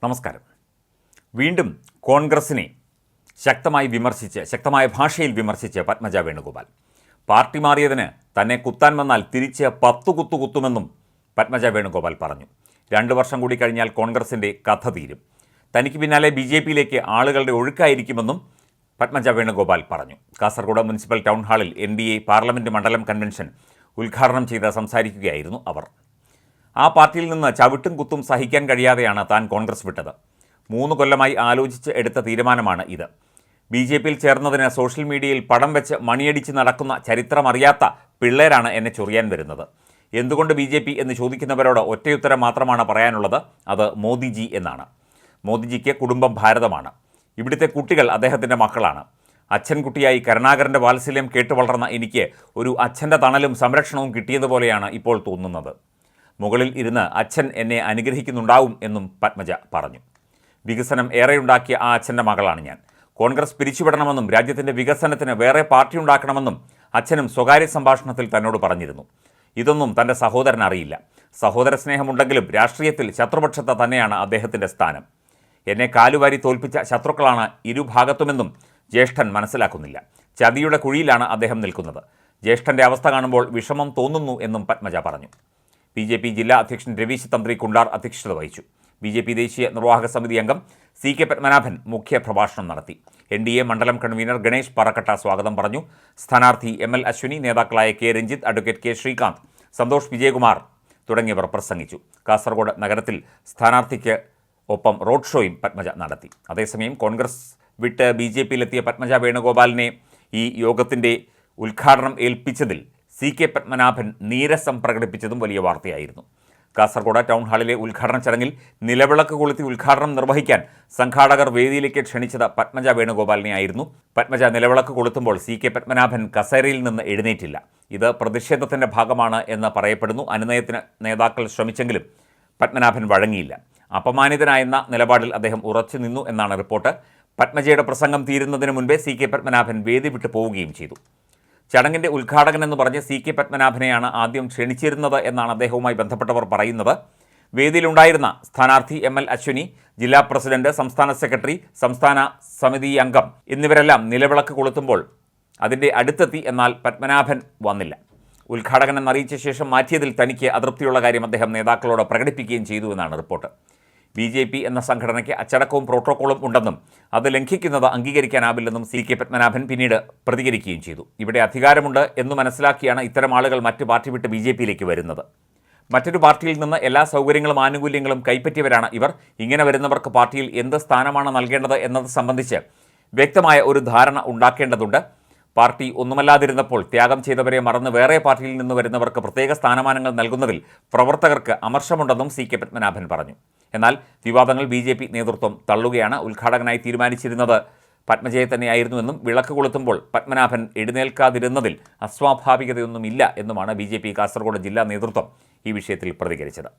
നമസ്കാരം. വീണ്ടും കോൺഗ്രസിനെ ശക്തമായ ഭാഷയിൽ വിമർശിച്ച് പത്മജ വേണുഗോപാൽ. പാർട്ടി മാറിയതിന് തന്നെ കുത്താൻ വന്നാൽ തിരിച്ച് 10 കുത്തു കുത്തുമെന്നും പത്മജ വേണുഗോപാൽ പറഞ്ഞു. 2 വർഷം കൂടി കഴിഞ്ഞാൽ കോൺഗ്രസിൻ്റെ കഥ തീരും. തനിക്ക് പിന്നാലെ BJPയിലേക്ക് ആളുകളുടെ ഒഴുക്കായിരിക്കുമെന്നും പത്മജ വേണുഗോപാൽ പറഞ്ഞു. കാസർഗോഡ് മുനിസിപ്പൽ ടൗൺ ഹാളിൽ NDA പാർലമെൻറ്റ് മണ്ഡലം കൺവെൻഷൻ ഉദ്ഘാടനം ചെയ്ത് സംസാരിക്കുകയായിരുന്നു അവർ. ആ പാർട്ടിയിൽ നിന്ന് ചവിട്ടും കുത്തും സഹിക്കാൻ കഴിയാതെയാണ് താൻ കോൺഗ്രസ് വിട്ടത്. 3 കൊല്ലമായി ആലോചിച്ച് എടുത്ത തീരുമാനമാണ് ഇത്. BJPയിൽ ചേർന്നതിന് സോഷ്യൽ മീഡിയയിൽ പടം വെച്ച് മണിയടിച്ച് നടക്കുന്ന ചരിത്രമറിയാത്ത പിള്ളേരാണ് എന്നെ ചൊറിയാൻ വരുന്നത്. എന്തുകൊണ്ട് BJP എന്ന് ചോദിക്കുന്നവരോട് ഒറ്റയുത്തരം മാത്രമാണ് പറയാനുള്ളത്. അത് മോദിജി എന്നാണ്. മോദിജിക്ക് കുടുംബം ഭാരതമാണ്. ഇവിടുത്തെ കുട്ടികൾ അദ്ദേഹത്തിൻ്റെ മക്കളാണ്. അച്ഛൻകുട്ടിയായി കരുണാകരൻ്റെ വാത്സല്യം കേട്ടു വളർന്ന എനിക്ക് ഒരു അച്ഛൻ്റെ തണലും സംരക്ഷണവും കിട്ടിയതുപോലെയാണ് ഇപ്പോൾ തോന്നുന്നത്. മുകളിൽ ഇരുന്ന് അച്ഛൻ എന്നെ അനുഗ്രഹിക്കുന്നുണ്ടാവും എന്നും പത്മജ പറഞ്ഞു. വികസനം ഏറെയുണ്ടാക്കിയ ആ അച്ഛൻ്റെ മകളാണ് ഞാൻ. കോൺഗ്രസ് പിരിച്ചുവിടണമെന്നും രാജ്യത്തിൻ്റെ വികസനത്തിന് വേറെ പാർട്ടി ഉണ്ടാക്കണമെന്നും അച്ഛനും സ്വകാര്യ സംഭാഷണത്തിൽ തന്നോട് പറഞ്ഞിരുന്നു. ഇതൊന്നും തൻ്റെ സഹോദരൻ അറിയില്ല. സഹോദര സ്നേഹമുണ്ടെങ്കിലും രാഷ്ട്രീയത്തിൽ ശത്രുപക്ഷത്ത് തന്നെയാണ് അദ്ദേഹത്തിൻ്റെ സ്ഥാനം. എന്നെ കാലുവാരി തോൽപ്പിച്ച ശത്രുക്കളാണ് ഇരുഭാഗത്തുമെന്നും ജ്യേഷ്ഠൻ മനസ്സിലാക്കുന്നില്ല. ചതിയുടെ കുഴിയിലാണ് അദ്ദേഹം നിൽക്കുന്നത്. ജ്യേഷ്ഠൻ്റെ അവസ്ഥ കാണുമ്പോൾ വിഷമം തോന്നുന്നു എന്നും പത്മജ പറഞ്ഞു. BJP ജില്ലാ അധ്യക്ഷൻ രവീശ് തന്ത്രി കുണ്ടാർ അധ്യക്ഷത വഹിച്ചു. BJP ദേശീയ നിർവാഹക സമിതി അംഗം CK പത്മനാഭൻ മുഖ്യ പ്രഭാഷണം നടത്തി. NDA മണ്ഡലം കൺവീനർ ഗണേഷ് പറക്കട്ട സ്വാഗതം പറഞ്ഞു. സ്ഥാനാർത്ഥി ML അശ്വിനി, നേതാക്കളായ K Ranjith, advocate K Sreekanth, Santhosh Vijayakumar തുടങ്ങിയവർ പ്രസംഗിച്ചു. കാസർഗോഡ് നഗരത്തിൽ സ്ഥാനാർത്ഥിക്ക് ഒപ്പം റോഡ് ഷോയും പത്മജ നടത്തി. അതേസമയം കോൺഗ്രസ് വിട്ട് BJPയിലെത്തിയ പത്മജ വേണുഗോപാലിനെ ഈ യോഗത്തിൻ്റെ ഉദ്ഘാടനം ഏൽപ്പിച്ചതിൽ CK പത്മനാഭൻ നീരസം പ്രകടിപ്പിച്ചതും വലിയ വാർത്തയായിരുന്നു. കാസർഗോഡ് ടൗൺ ഹാളിലെ ഉദ്ഘാടന ചടങ്ങിൽ നിലവിളക്ക് കൊളുത്തി ഉദ്ഘാടനം നിർവഹിക്കാൻ സംഘാടകർ വേദിയിലേക്ക് ക്ഷണിച്ചത് പത്മജ വേണുഗോപാലിനെ ആയിരുന്നു. പത്മജ നിലവിളക്ക് കൊളുത്തുമ്പോൾ CK പത്മനാഭൻ കസേരയിൽ നിന്ന് എഴുന്നേറ്റില്ല. ഇത് പ്രതിഷേധത്തിൻ്റെ ഭാഗമാണ് എന്ന് പറയപ്പെടുന്നു. അനുനയത്തിന് നേതാക്കൾ ശ്രമിച്ചെങ്കിലും പത്മനാഭൻ വഴങ്ങിയില്ല. അപമാനിതനായെന്ന നിലപാടിൽ അദ്ദേഹം ഉറച്ചു നിന്നു എന്നാണ് റിപ്പോർട്ട്. പത്മജയുടെ പ്രസംഗം തീരുന്നതിന് മുൻപേ CK പത്മനാഭൻ വേദി വിട്ടു പോവുകയും ചെയ്തു. ചടങ്ങിൻ്റെ ഉദ്ഘാടകൻ എന്ന് പറഞ്ഞ് CK പത്മനാഭനെയാണ് ആദ്യം ക്ഷണിച്ചിരുന്നത് എന്നാണ് അദ്ദേഹവുമായി ബന്ധപ്പെട്ടവർ പറയുന്നത്. വേദിയിലുണ്ടായിരുന്ന സ്ഥാനാർത്ഥി ML അശ്വിനി, ജില്ലാ പ്രസിഡന്റ്, സംസ്ഥാന സെക്രട്ടറി, സംസ്ഥാന സമിതി അംഗം എന്നിവരെല്ലാം നിലവിളക്ക് കൊളുത്തുമ്പോൾ അതിൻ്റെ അടുത്തെത്തി. എന്നാൽ പത്മനാഭൻ വന്നില്ല. ഉദ്ഘാടകൻ എന്നറിയിച്ച ശേഷം മാറ്റിയതിൽ തനിക്ക് അതൃപ്തിയുള്ള കാര്യം അദ്ദേഹം നേതാക്കളോട് പ്രകടിപ്പിക്കുകയും ചെയ്തു എന്നാണ് റിപ്പോർട്ട്. BJP എന്ന സംഘടനയ്ക്ക് അച്ചടക്കവും പ്രോട്ടോക്കോളും ഉണ്ടെന്നും അത് ലംഘിക്കുന്നത് അംഗീകരിക്കാനാവില്ലെന്നും CK പത്മനാഭൻ പിന്നീട് പ്രതികരിക്കുകയും ചെയ്തു. ഇവിടെ അധികാരമുണ്ട് എന്ന് മനസ്സിലാക്കിയാണ് ഇത്തരം ആളുകൾ മറ്റ് പാർട്ടി വിട്ട് BJPയിലേക്ക് വരുന്നത്. മറ്റൊരു പാർട്ടിയിൽ നിന്ന് എല്ലാ സൗകര്യങ്ങളും ആനുകൂല്യങ്ങളും കൈപ്പറ്റിയവരാണ് ഇവർ. ഇങ്ങനെ വരുന്നവർക്ക് പാർട്ടിയിൽ എന്ത് സ്ഥാനമാണ് നൽകേണ്ടത് എന്നത് സംബന്ധിച്ച് വ്യക്തമായ ഒരു ധാരണ ഉണ്ടാക്കേണ്ടതുണ്ട്. പാർട്ടി ഒന്നുമല്ലാതിരുന്നപ്പോൾ ത്യാഗം ചെയ്തവരെ മറന്ന് വേറെ പാർട്ടിയിൽ നിന്ന് വരുന്നവർക്ക് പ്രത്യേക സ്ഥാനമാനങ്ങൾ നൽകുന്നതിൽ പ്രവർത്തകർക്ക് അമർഷമുണ്ടെന്നും CK പത്മനാഭൻ പറഞ്ഞു. എന്നാൽ വിവാദങ്ങൾ BJP നേതൃത്വം തള്ളുകയാണ്. ഉദ്ഘാടകനായി തീരുമാനിച്ചിരുന്നത് പത്മജയെ തന്നെയായിരുന്നുവെന്നും വിളക്ക് കൊളുത്തുമ്പോൾ പത്മനാഭൻ എഴുന്നേൽക്കാതിരുന്നതിൽ അസ്വാഭാവികതയൊന്നുമില്ല എന്നുമാണ് BJP കാസർഗോഡ് ജില്ലാ നേതൃത്വം ഈ വിഷയത്തിൽ പ്രതികരിച്ചത്.